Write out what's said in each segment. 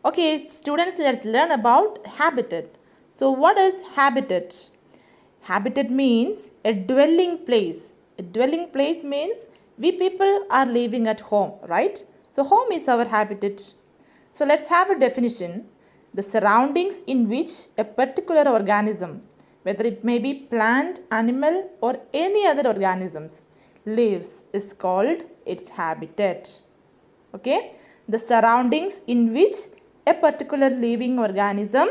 Okay, students, let's learn about habitat. So, what is habitat? Habitat means a dwelling place. A dwelling place means we people are living at home, right? So, home is our habitat. So, let's have a definition. The surroundings in which a particular organism, whether it may be plant, animal, or any other organisms, lives, is called its habitat. Okay, the surroundings in which a particular living organism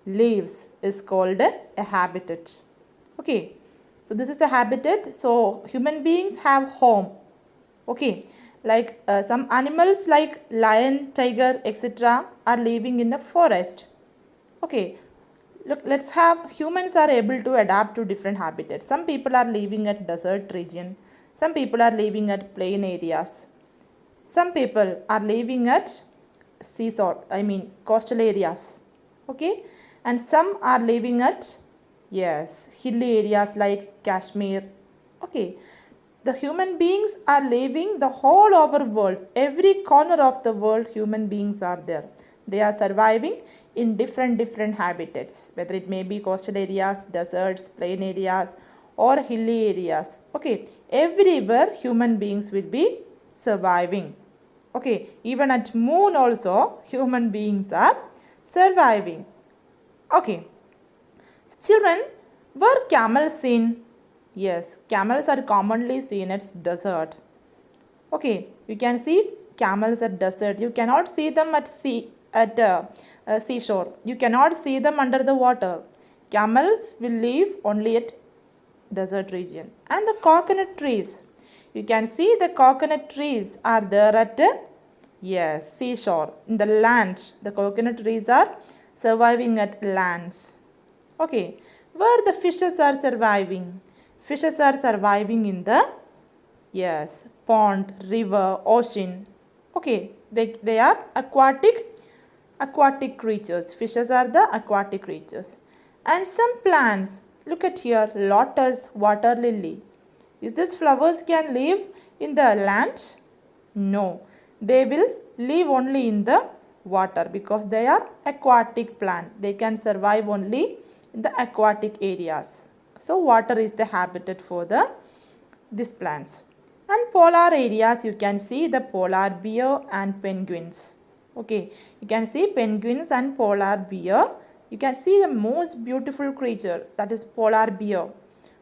lives is called a habitat. Okay, so this is the habitat. So human beings have home. Okay, like some animals like lion, tiger, etc. are living in a forest. Okay, look, let's have humans are able to adapt to different habitats. Some people are living at desert region, some people are living at plain areas, some people are living at seashore, I mean coastal areas. Okay, and some are living at, yes, hilly areas like Kashmir. Okay, the human beings are living the whole over world. Every corner of the world, human beings are there. They are surviving in different habitats, whether it may be coastal areas, deserts, plain areas, or hilly areas. Okay, everywhere human beings will be surviving. Okay, even at moon also human beings are surviving. Okay, children, were camels seen? Yes, camels are commonly seen at desert. Okay, you can see camels at desert. You cannot see them at sea at seashore. You cannot see them under the water. Camels will live only at desert region. And the coconut trees. You can see the coconut trees are there at yes, seashore. In the land, the coconut trees are surviving at lands. Okay, where the fishes are surviving? Fishes are surviving in the, yes, pond, river, ocean. Okay, they are aquatic creatures. Fishes are the aquatic creatures. And some plants, look at here, lotus, water lily. Is this flowers can live in the land? No, they will live only in the water because they are aquatic plant. They can survive only in the aquatic areas. So water is the habitat for the these plants. And polar areas, you can see the polar bear and penguins. Okay, you can see penguins and polar bear. You can see the most beautiful creature, that is polar bear.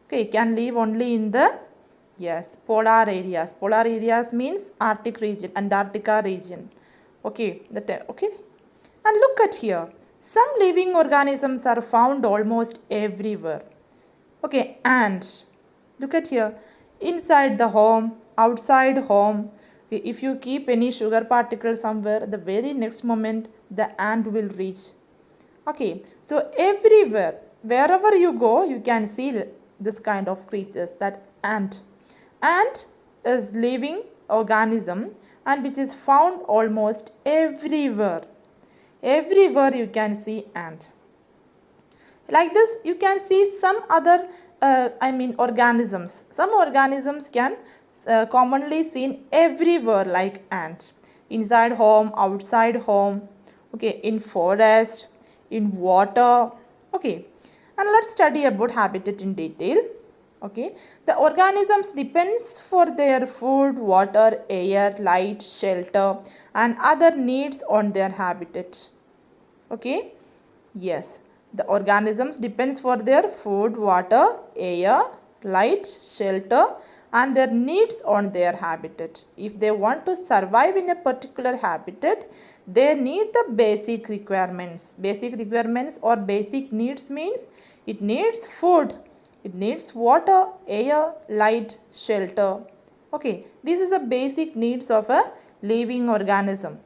Okay, can live only in the, yes, polar areas. Polar areas means Arctic region, Antarctica region. Okay, okay. And look at here. Some living organisms are found almost everywhere. Okay, and look at here. Inside the home, outside home. Okay, if you keep any sugar particle somewhere, the very next moment the ant will reach. Okay, so everywhere, wherever you go, you can see this kind of creatures, that ant. Ant is living organism and which is found almost everywhere. Everywhere you can see ant. Like this, you can see some other, organisms. Some organisms can commonly seen everywhere like ant. Inside home, outside home, okay, in forest, in water. Okay, and let's study about habitat in detail. Okay, the organisms depends for their food, water, air, light, shelter, and other needs on their habitat. Okay, yes, the organisms depends for their food, water, air, light, shelter, and their needs on their habitat. If they want to survive in a particular habitat, they need the basic requirements. Basic requirements or basic needs means it needs food, it needs water, air, light, shelter. Okay, this is the basic needs of a living organism.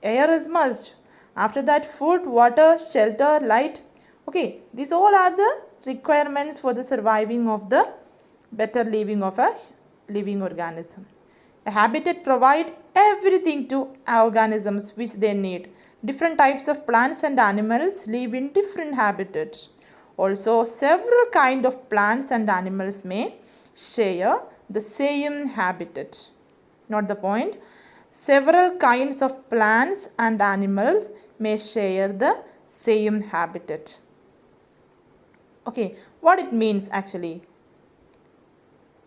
Air is must. After that, food, water, shelter, light. Okay, these all are the requirements for the surviving of the better living of a living organism. A habitat provide everything to organisms which they need. Different types of plants and animals live in different habitats. Also, several kind of plants and animals may share the same habitat. Not the point. Several kinds of plants and animals may share the same habitat. Okay, what it means actually?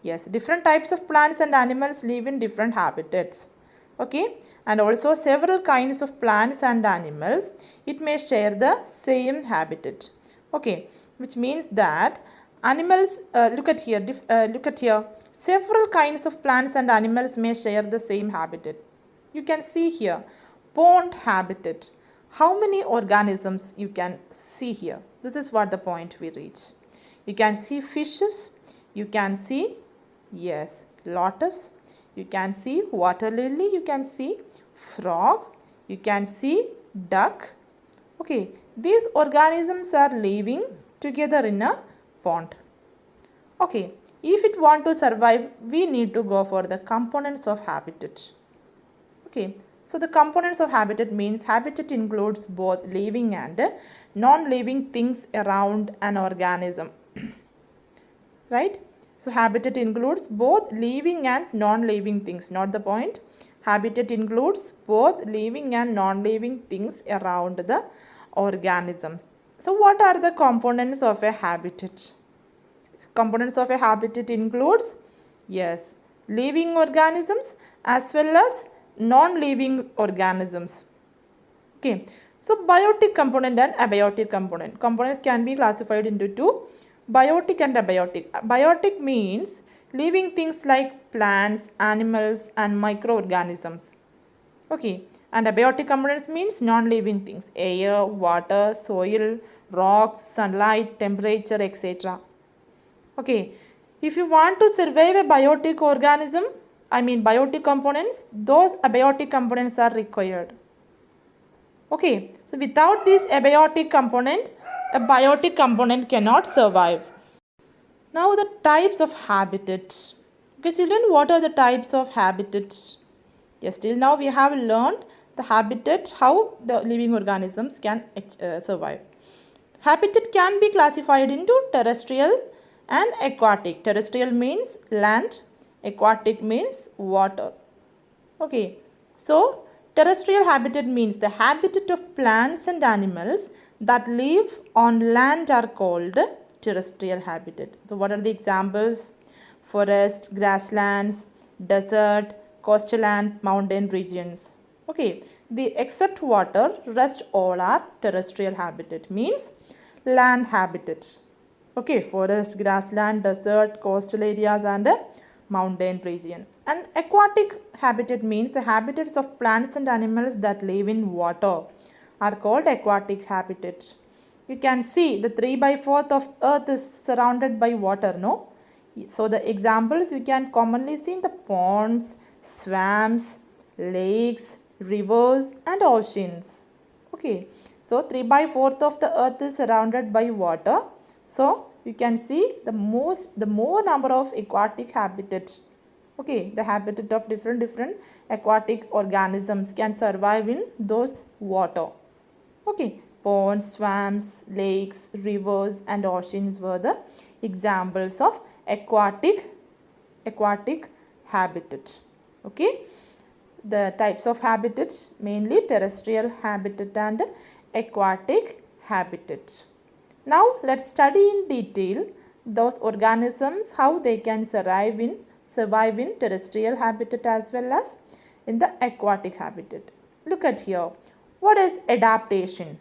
Yes, different types of plants and animals live in different habitats. Okay, and also several kinds of plants and animals, it may share the same habitat. Okay, which means that animals, look at here, several kinds of plants and animals may share the same habitat. You can see here, pond habitat. How many organisms you can see here? This is what the point we reach. You can see fishes, you can see, yes, lotus, you can see water lily, you can see frog, you can see duck. Okay, these organisms are living together in a pond. Okay, if it want to survive, we need to go for the components of habitat. Okay, so the components of habitat means habitat includes both living and non-living things around an organism. Right? So habitat includes both living and non-living things. Not the point. Habitat includes both living and non-living things around the organisms. So what are the components of a habitat? Components of a habitat includes, yes, living organisms as well as non-living organisms. Okay, so biotic component and abiotic component. Components can be classified into two, biotic and abiotic. Biotic means living things like plants, animals and microorganisms. Okay, and abiotic components means non-living things, air, water, soil, rocks, sunlight, temperature, etc. Okay, if you want to survive a biotic organism, biotic components, those abiotic components are required. Okay, so without this abiotic component, a biotic component cannot survive. Now the types of habitat. Okay, children, what are the types of habitat? Yes, till now we have learned the habitat, how the living organisms can survive. Habitat can be classified into terrestrial and aquatic. Terrestrial means land, aquatic means water. Okay, so terrestrial habitat means the habitat of plants and animals that live on land are called terrestrial habitat. So what are the examples? Forest, grasslands, desert, coastal and mountain regions. Okay, except water, rest all are terrestrial habitat, means land habitat. Okay, forest, grassland, desert, coastal areas and mountain region. And aquatic habitat means the habitats of plants and animals that live in water are called aquatic habitat. You can see the 3/4 of earth is surrounded by water, no? So the examples you can commonly see in the ponds, swamps, lakes, rivers and oceans. Okay, so 3/4 of the earth is surrounded by water. So you can see the more number of aquatic habitats. Okay, the habitat of different aquatic organisms can survive in those water. Okay, ponds, swamps, lakes, rivers and oceans were the examples of aquatic habitat. Okay, the types of habitats mainly terrestrial habitat and aquatic habitat. Now let's study in detail those organisms, how they can survive in terrestrial habitat as well as in the aquatic habitat. Look at here. What is adaptation?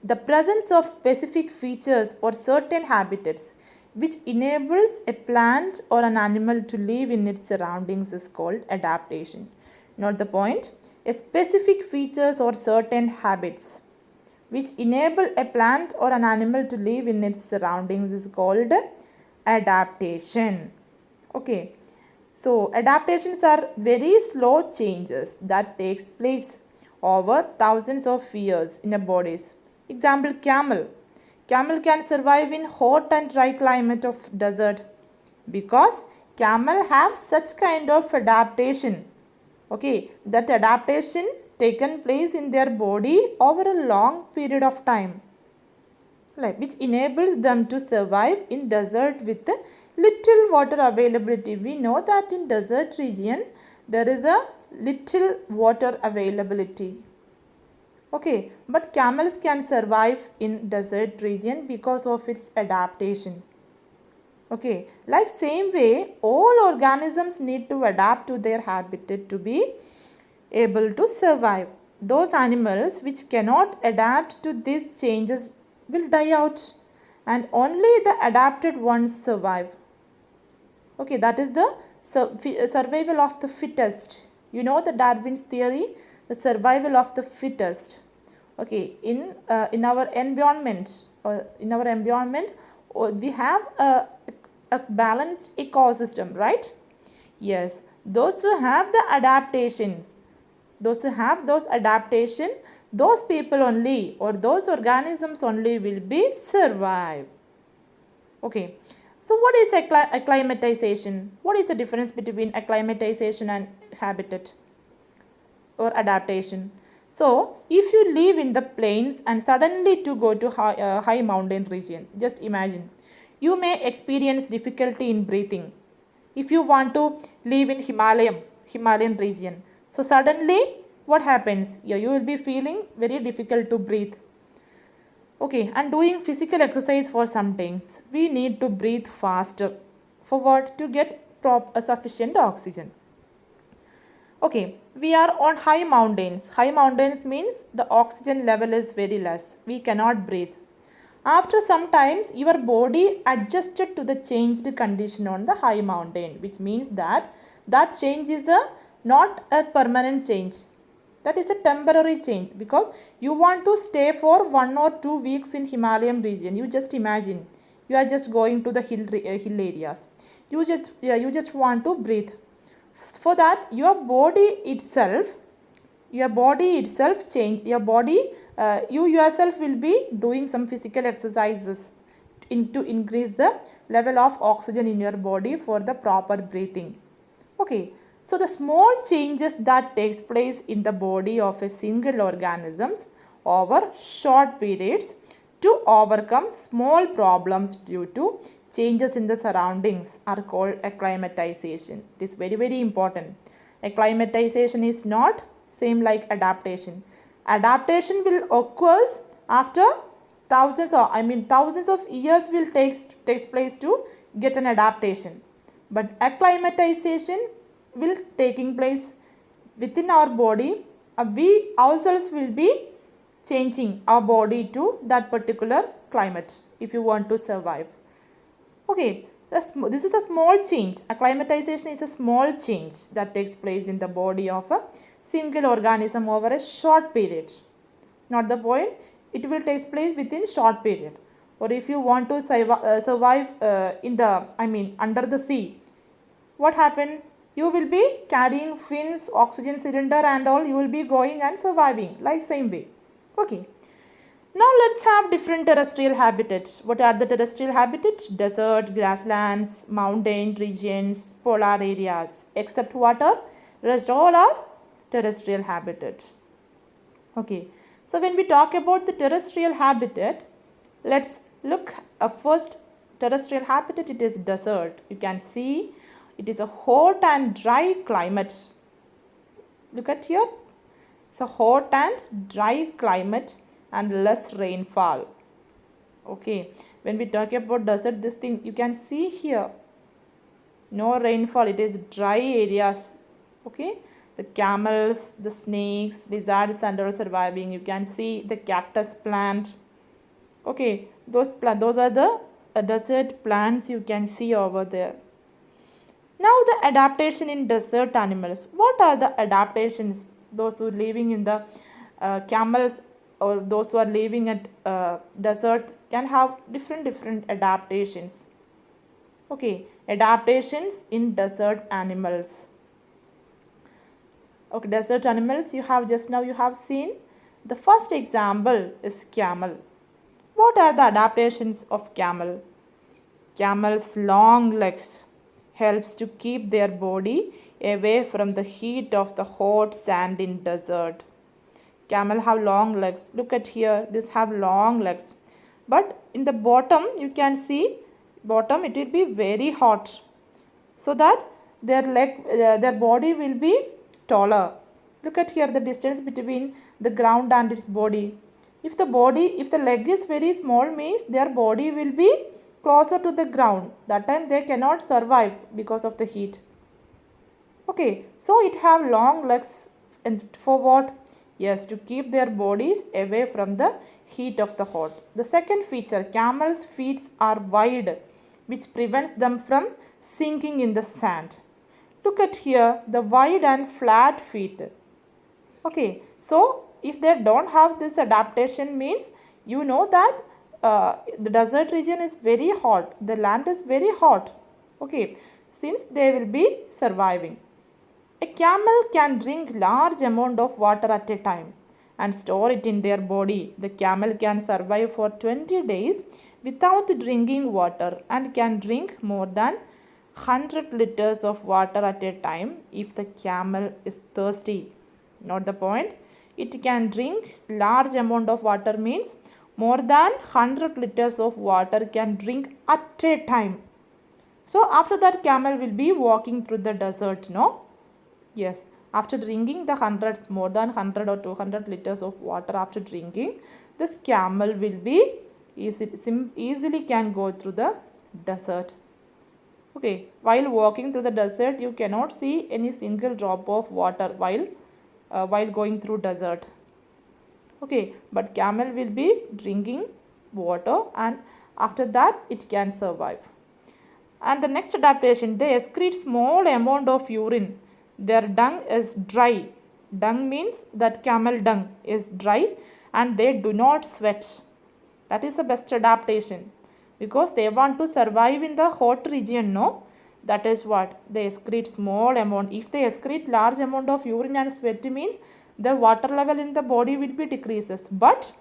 The presence of specific features or certain habitats which enables a plant or an animal to live in its surroundings is called adaptation. Note the point. A specific features or certain habits which enable a plant or an animal to live in its surroundings is called adaptation. Okay, so adaptations are very slow changes that takes place over thousands of years in a bodies. Example, camel. Camel can survive in hot and dry climate of desert because camel have such kind of adaptation. Okay, that adaptation taken place in their body over a long period of time, which enables them to survive in desert with little water availability. We know that in desert region there is a little water availability. Okay, but camels can survive in desert region because of its adaptation. Okay, like same way, all organisms need to adapt to their habitat to be able to survive. Those animals which cannot adapt to these changes will die out, and only the adapted ones survive. Okay, that is the survival of the fittest. You know the Darwin's theory, the survival of the fittest. Okay, in our environment, we have a balanced ecosystem, right? Yes, those who have the adaptations, those who have those adaptation, those people only or those organisms only will be survive. Okay, so what is acclimatization? What is the difference between acclimatization and habitat or adaptation? So, if you live in the plains and suddenly to go to high mountain region, just imagine, you may experience difficulty in breathing. If you want to live in Himalayan region, so suddenly what happens? Yeah, you will be feeling very difficult to breathe. Okay, and doing physical exercise for some times, we need to breathe faster. For what? To get sufficient oxygen. Okay, we are on high mountains. High mountains means the oxygen level is very less. We cannot breathe. After some times, your body adjusted to the changed condition on the high mountain, which means that that change is not a permanent change. That is a temporary change because you want to stay for 1 or 2 weeks in Himalayan region. You just imagine you are just going to the hill areas. You just want to breathe. For that, your body itself change. You yourself will be doing some physical exercises to increase the level of oxygen in your body for the proper breathing. Okay, so the small changes that takes place in the body of a single organisms over short periods to overcome small problems due to changes in the surroundings are called acclimatization. It is very important. Acclimatization is not same like adaptation. Adaptation will occurs after thousands of years will takes place to get an adaptation. But acclimatization will taking place within our body. We ourselves will be changing our body to that particular climate if you want to survive. Okay, this is a small change. Acclimatization is a small change that takes place in the body of a single organism over a short period. Not the point, it will take place within short period. Or if you want to survive under the sea, what happens? You will be carrying fins, oxygen cylinder and all. You will be going and surviving like same way. Okay. Now let's have different terrestrial habitats. What are the terrestrial habitats? Desert, grasslands, mountain regions, polar areas. Except water, rest all are terrestrial habitat. Okay. So when we talk about the terrestrial habitat, let's look first terrestrial habitat. It is desert. You can see it is a hot and dry climate. Look at here. It's a hot and dry climate and less rainfall. Okay, when we talk about desert, this thing you can see here, no rainfall, it is dry areas. Okay, the camels, the snakes, lizards and all surviving. You can see the cactus plant. Okay, those are the desert plants you can see over there. Now the adaptation in desert animals. What are the adaptations? Those who are living in the camels or those who are living at desert can have different adaptations. Okay, adaptations in desert animals. Okay, desert animals you have seen. The first example is camel. What are the adaptations of camel? Camel's long legs helps to keep their body away from the heat of the hot sand in desert. Camel have long legs. Look at here, this have long legs. But in the bottom, you can see bottom it will be very hot. So that their body will be taller. Look at here the distance between the ground and its body. If the leg is very small, means their body will be closer to the ground. That time they cannot survive because of the heat. Okay, so it have long legs, and for what? Yes, to keep their bodies away from the heat of the hot. The second feature, camels' feet are wide, which prevents them from sinking in the sand. Look at here the wide and flat feet. Okay, so if they don't have this adaptation, means you know that the desert region is very hot, the land is very hot. Okay, since they will be surviving. A camel can drink large amount of water at a time and store it in their body. The camel can survive for 20 days without drinking water and can drink more than 100 liters of water at a time if the camel is thirsty. Note the point. It can drink large amount of water means more than 100 liters of water can drink at a time. So after that camel will be walking through the desert, no? Yes, after drinking the hundreds, more than 100 or 200 liters of water after drinking, this camel will be easily can go through the desert. Okay, while walking through the desert, you cannot see any single drop of water while going through desert. Okay, but camel will be drinking water, and after that it can survive. And the next adaptation, they excrete small amount of urine. Their dung is dry. Dung means that camel dung is dry and they do not sweat. That is the best adaptation because they want to survive in the hot region, no? That is what they excrete small amount. If they excrete large amount of urine and sweat means the water level in the body will be decreases. But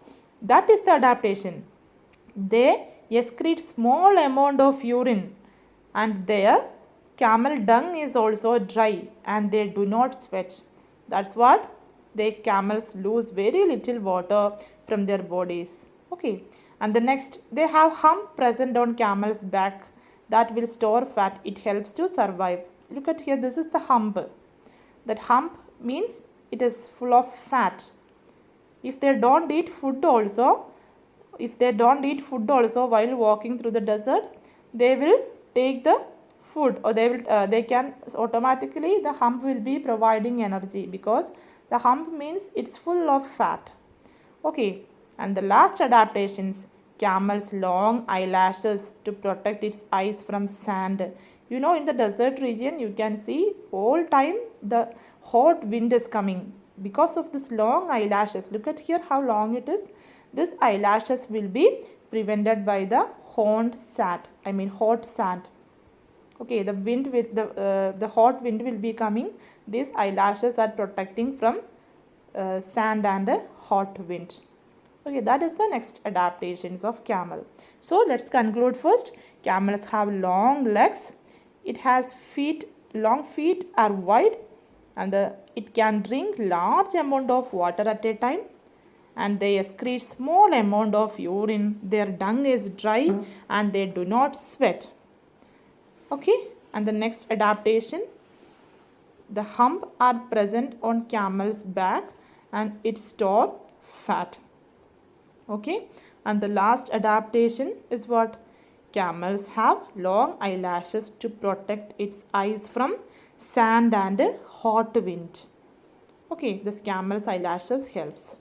that is the adaptation. They excrete small amount of urine and their camel dung is also dry and they do not sweat. That's what the camels lose very little water from their bodies. Okay, and the next, they have hump present on camel's back that will store fat. It helps to survive. Look at here, this is the hump. That hump means it is full of fat. If they don't eat food also, while walking through the desert, they will take the food, or they can automatically, the hump will be providing energy because the hump means it's full of fat. Okay, and the last adaptations, camel's long eyelashes to protect its eyes from sand. You know, in the desert region you can see all time the hot wind is coming because of this long eyelashes. Look at here how long it is. This eyelashes will be prevented by the hot sand. Okay, the wind with the hot wind will be coming. These eyelashes are protecting from sand and hot wind. Okay, that is the next adaptations of camel. So let's conclude first. Camels have long legs. It has long feet are wide, and it can drink large amount of water at a time, and they excrete small amount of urine. Their dung is dry and they do not sweat. Okay, and the next adaptation, the hump are present on camel's back and it store fat. Okay, and the last adaptation is what? Camels have long eyelashes to protect its eyes from sand and hot wind. Okay, this camel's eyelashes helps.